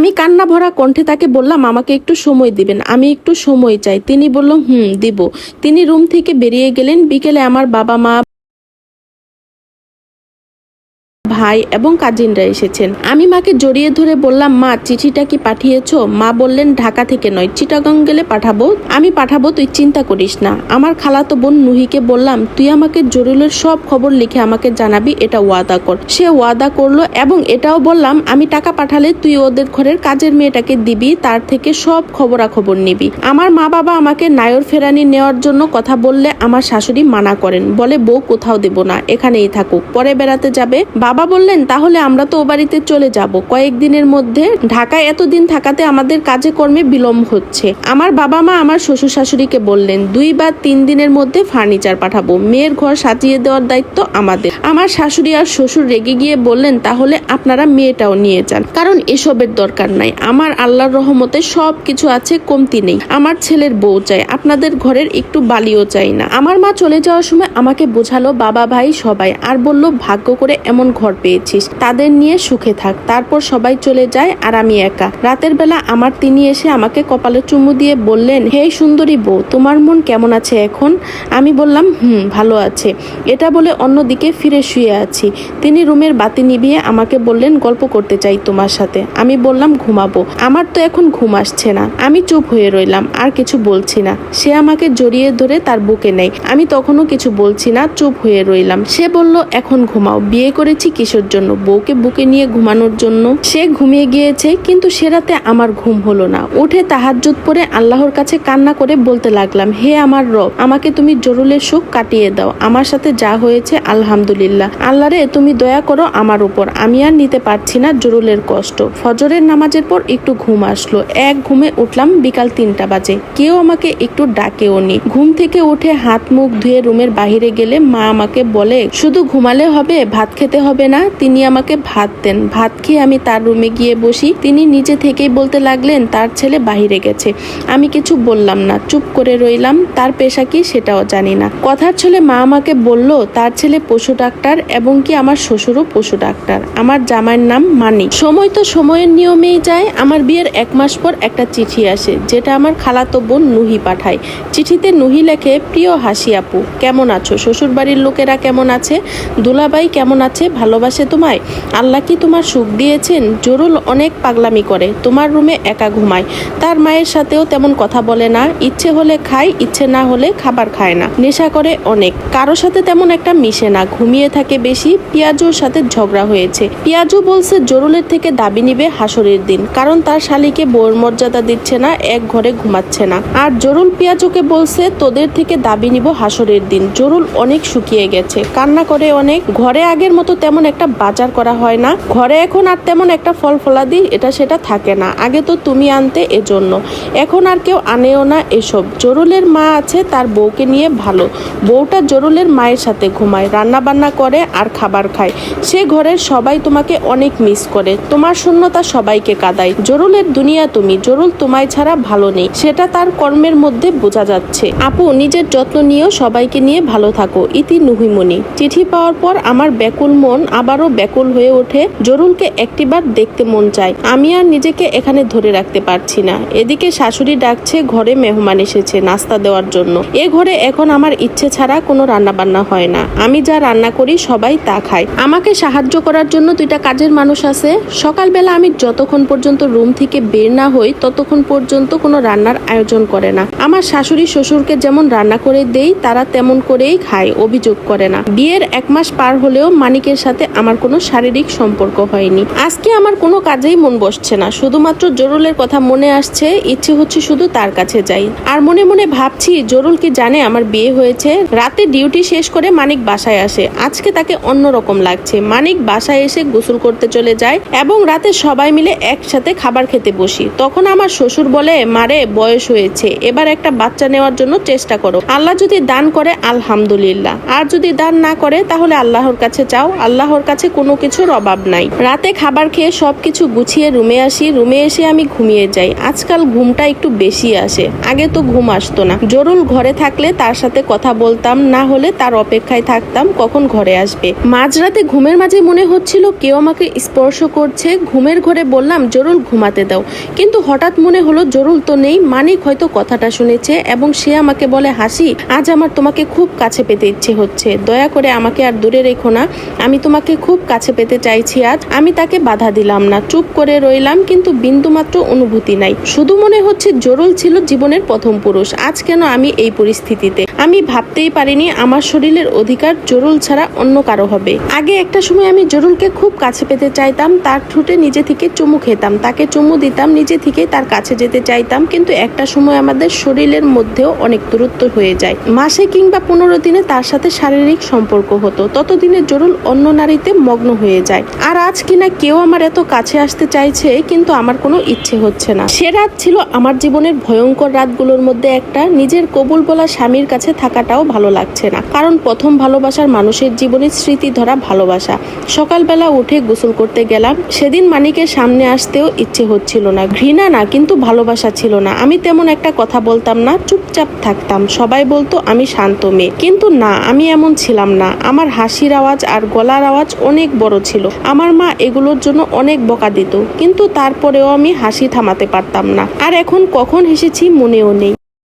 আমি কান্না ভরা কণ্ঠে তাকে বললাম, আমাকে একটু সময় দিবেন, আমি একটু সময় চাই। তিনি বলল, দিব। তিনি রুম থেকে বেরিয়ে গেলেন। বিকেলে আমার বাবা মা, ভাই এবং কাজিনরা এসেছেন। আমি মাকে জড়িয়ে ধরে বললাম, মা চিঠিটা কি পাঠিয়েছো? মা বললেন, ঢাকা থেকে নয়, চিটাগং গেলে পাঠাবো। আমি পাঠাবো, তুই চিন্তা করিস না। আমার খালাতো বোন নুহিকে বললাম, তুই আমাকে জরুলের সব খবর লিখে আমাকে জানাবি, এটা ওয়াদা কর। সে ওয়াদা করলো এবং এটাও বললাম, আমি টাকা পাঠালে তুই ওদের ঘরের কাজের মেয়েটাকে দিবি, তার থেকে সব খবরাখবর নিবি। আমার মা বাবা আমাকে নায়র ফেরানি নেওয়ার জন্য কথা বললে আমার শাশুড়ি মানা করেন, বলে বউ কোথাও দেব না, এখানেই থাকুক, পরে বেড়াতে যাবে। বাবা বললেন, তাহলে আমরা তো ও বাড়িতে চলে যাব কয়েকদিনের মধ্যে। ঢাকায় এতদিন থাকাতে আমাদের কাজে কর্মে বিলম্ব হচ্ছে। আমার বাবা মা আমার শ্বশুর শাশুড়িকে বললেন, 2 বা 3 দিনের মধ্যে ফার্নিচার পাঠাবো, মেয়ের ঘর সাজিয়ে দেওয়ার দায়িত্ব আমাদের। আমার শাশুড়ি আর শ্বশুর রেগে গিয়ে বললেন, তাহলে আপনারা মেয়েটাও নিয়ে যান, কারণ এসবের দরকার নাই। আমার আল্লাহর রহমতে সব কিছু আছে, কমতি নেই। আমার ছেলের বউ চাই, আপনাদের ঘরের একটু বালিও চাই না। আমার মা চলে যাওয়ার সময় আমাকে বোঝালো, বাবা ভাই সবাই, আর বলল, ভাগ্য করে এমন ঘর পেয়েছিস, তাদের নিয়ে সুখে থাক। তারপর সবাই চলে যায় আর আমি একা। রাতের বেলা আমার তিনি এসে আমাকে কপালে চুমু দিয়ে বললেন, হে সুন্দরী বউ, তোমার মন কেমন আছে এখন? আমি বললাম, ভালো আছে। এটা বলে অন্যদিকে ফিরে শুয়ে আছি। তিনি রুমের বাতি নিভিয়ে আমাকে বললেন, গল্প করতে চাই তোমার সাথে। আমি বললাম, ঘুমাবো, আমার তো এখন ঘুম আসছে না। আমি চুপ হয়ে রইলাম, আর কিছু বলছি না। সে আমাকে জড়িয়ে ধরে তার বুকে নেয়। আমি তখনও কিছু বলছি না, চুপ হয়ে রইলাম। সে বলল, এখন ঘুমাও, বিয়ে করেছি কিসের জন্য? বউকে বুকে নিয়ে ঘুমানোর জন্য। সে ঘুমিয়ে গিয়েছে, কিন্তু সে রাতে আমার ঘুম হলো না। উঠে তাহাজ্জুদ পড়ে আল্লাহর কাছে কান্না করে বলতে লাগলাম, হে আমার রব, আমাকে তুমি জরুলের সুখ কাটিয়ে দাও। আমার সাথে যা হয়েছে আলহামদুলিল্লাহ। আল্লাহ রে, তুমি দয়া করো আমার উপর। আমি আর নিতে পারছি না জরুলের কষ্ট। ফজরের নামাজের পর একটু ঘুম আসলো। এক ঘুমে উঠলাম বিকাল 3টা বাজে। কেউ আমাকে একটু ডাকেও নি। ঘুম থেকে উঠে হাত মুখ ধুয়ে রুমের বাহিরে গেলে মা আমাকে বলে, শুধু ঘুমালে হবে, ভাত খেতে হবে না? তিনি আমাকে ভাত দেন। ভাত খেয়ে আমি তার রুমে গিয়ে বসি। তিনি নিজে থেকেই বলতে লাগলেন, তার ছেলে বাহিরে গেছে। আমি কিছু বললাম না, চুপ করে রইলাম। তার পেশা কি সেটাও জানি না। কথার ছলে মা আমাকে বলল, তার ছেলে পশু ডাক্তার, এবং কি আমার শ্বশুরও পশু ডাক্তার। আমার জামাইয়ের নাম মানিক। সময় তো সময়ের নিয়মেই যায়। আমার বিয়ের 1 মাস পর একটা চিঠি আসে, যেটা আমার খালাতো বোন নুহি পাঠায়। চিঠিতে নুহি লেখে, প্রিয় হাসি আপু, কেমন আছো? শ্বশুর বাড়ির লোকেরা কেমন আছে? দুলাভাই কেমন আছে? ভালোবাসে তোমায়? আল্লাহ কি তোমার সুখ দিয়েছেন? জরুল অনেক পাগলামি করে, তোমার রুমে একা ঘুমায়। তার মায়ের সাথেও তেমন কথা বলে না। ইচ্ছে হলে খায়, ইচ্ছে না হলে খাবার খায় না। নেশা করে অনেক, কারো সাথে তেমন একটা মিশে না, ঘুমিয়ে থাকে বেশি। পিয়াজুর সাথে ঝগড়া হয়েছে। পিয়াজু বলছে জরুলের থেকে দাবি নিবে হাসরের দিন, কারণ তার শালিকে বউর মর্যাদা দিচ্ছে না, এক ঘরে ঘুমাচ্ছে না। আর জরুল পিয়াজুকে বলছে, তোদের থেকে দাবি নিব হাসরের দিন। জরুল অনেক শুকিয়ে গেছে, কান্না করে অনেক। ঘরে আগের মতো তেমন একটা বাজার করা হয় না। ঘরে এখন আর তেমন একটা ফল ফলাদি এটা সেটা থাকে না। আগে তো তুমি আনতে, এজন্য। এখন আর কেউ আনেও না এসব। জরুলের মা আছে, তার বউকে নিয়ে ভালো। বউটা জরুলের মায়ের সাথে ঘুমায়, রান্না বান্না করে আর খাবার খায়। সে ঘরের সবাই তোমাকে অনেক মিস করে। তোমার শূন্যতা সবাইকে কাঁদায়। জরুলের দুনিয়া তুমি। জরুল তোমায় ছাড়া ভালো নেই, সেটা তার কর্মের মধ্যে বোঝা যাচ্ছে। আপু, নিজের যত্ন নিয়েও, সবাইকে নিয়ে ভালো থাকো। ইতি নুহিমণি। চিঠি পাওয়ার পর আমার ব্যাকুল মন আবারও ব্যাকুল হয়ে ওঠে। জরুলকে একটিবার দেখতে মন চায়। আমি আর নিজেকে এখানে ধরে রাখতে পারছি না। এদিকে শাশুড়ি ডাকছে, ঘরে মেহমান এসেছে নাস্তা দেওয়ার জন্য। এ ঘরে এখন আমার ইচ্ছে ছাড়া কোনো রান্না বান্না হয় না। আমি যা রান্না করি সবাই তা খায়। আমাকে সাহায্য করার জন্য 2টা কাজের মানুষ আছে। সকালবেলা আমি যতক্ষণ পর্যন্ত রুম থেকে বের না হই ততক্ষণ পর্যন্ত কোনো রান্নার আয়োজন করে না। আমার শাশুড়ি শ্বশুরকে যেমন রান্না করে দেই, তারা তেমন করেই খায়, অভিযোগ করে না। বিয়ের 1 মাস পার হলেও মানিকের সাথে আমার কোনো শারীরিক সম্পর্ক হয়নি। আজকে আমার কোনো কাজেই মন বসছে না। শুধুমাত্র জরুলের কথা মনে আসছে, ইচ্ছে হচ্ছে শুধু তার কাছে যাই। আর মনে মনে ভাবছি, জরুল কি জানে আমার বিয়ে হয়েছে? রাতে ডিউটি শেষ করে মানিক বাসায় আসে। আজকে তাকে অন্যরকম লাগছে। মানিক বাসায় এসে গোসল করতে চলে যায় এবং রাতে সবাই মিলে একসাথে খাবার খেতে বসি। তখন আমার শ্বশুর বলে, মারে বয়স হয়েছে, এবার একটা বাচ্চা নেওয়ার জন্য চেষ্টা করো। আল্লাহ যদি দান করে আলহামদুলিল্লাহ, আর যদি দান না করে তাহলে আল্লাহর কাছে চাও। আল্লাহর ওর কাছে কোনো কিছুর অভাব নাই। রাতে খাবার খেয়ে সবকিছু গুছিয়ে রুমে আসি। রুমে এসে আমি ঘুমিয়ে যাই। আজকাল ঘুমটা একটু বেশি আসে, আগে তো ঘুম আসতো না। জরুল ঘরে থাকলে তার সাথে কথা বলতাম, না হলে তার অপেক্ষায় থাকতাম কখন ঘরে আসবে। মাঝরাতে ঘুমের মাঝে মনে হচ্ছিল কেউ আমাকে স্পর্শ করছে। ঘুমের ঘরে বললাম জরুল ঘুমাতে দাও, কিন্তু হঠাৎ মনে হলো জরুল তো নেই, মানিক হয়তো কথাটা শুনেছে এবং সে আমাকে বলে হাসি আজ আমার তোমাকে খুব কাছে পেতে ইচ্ছে হচ্ছে, দয়া করে আমাকে আর দূরে রেখো না, আমি তোমাকে খুব কাছে পেতে চাইছি আজ। আমি তাকে বাধা দিলাম না, চুপ করে রইলাম, কিন্তু বিন্দুমাত্র অনুভূতি নাই। শুধু মনে হচ্ছে জরুল ছিল জীবনের প্রথম পুরুষ, আজ কেন আমি এই পরিস্থিতিতে। আমি ভাবতেই পারিনি আমার শরীরের অধিকার জরুল ছাড়া অন্য কারো হবে। আগে একটা সময় আমি জরুলকে খুব কাছে পেতে চাইতাম, তার ঠোঁটে নিজে থেকে চুমু খেতাম, তাকে চুমু দিতাম, নিজে থেকে তার কাছে যেতে চাইতাম, কিন্তু একটা সময় আমাদের শরীরের মধ্যেও অনেক দূরত্ব হয়ে যায়। মাসে কিংবা 15 দিনে তার সাথে শারীরিক সম্পর্ক হতো, ততদিনে জরুল অন্য নারীতে মগ্ন হয়ে যায়। আর আজ কিনা কেউ আমার এত কাছে আসতে চাইছে, কিন্তু আমার কোনো ইচ্ছে হচ্ছে না। সে রাত ছিল আমার জীবনের ভয়ঙ্কর রাতগুলোর মধ্যে একটা। নিজের কবুল বলা স্বামীর কাছে থাকাটাও ভালো লাগছে না, কারণ প্রথম ভালোবাসার মানুষের জীবনে স্মৃতি ধরা ভালোবাসা। সকালবেলা উঠে গোসল করতে গেলাম, সেদিন মানিকের সামনে আসতেও ইচ্ছে হচ্ছিল না। ঘৃণা না, কিন্তু ভালোবাসা ছিল না। আমি তেমন একটা কথা বলতাম না, চুপচাপ থাকতাম। সবাই বলতো আমি শান্ত মেয়ে, কিন্তু না, আমি এমন ছিলাম না। আমার হাসির আওয়াজ আর গলার আওয়াজ অনেক বড় ছিল। আমার মা এগুলোর জন্য অনেক বকা দিত, কিন্তু তারপরেও আমি হাসি থামাতে পারতাম না। আর এখন কখন হেসেছি মনেও নেই।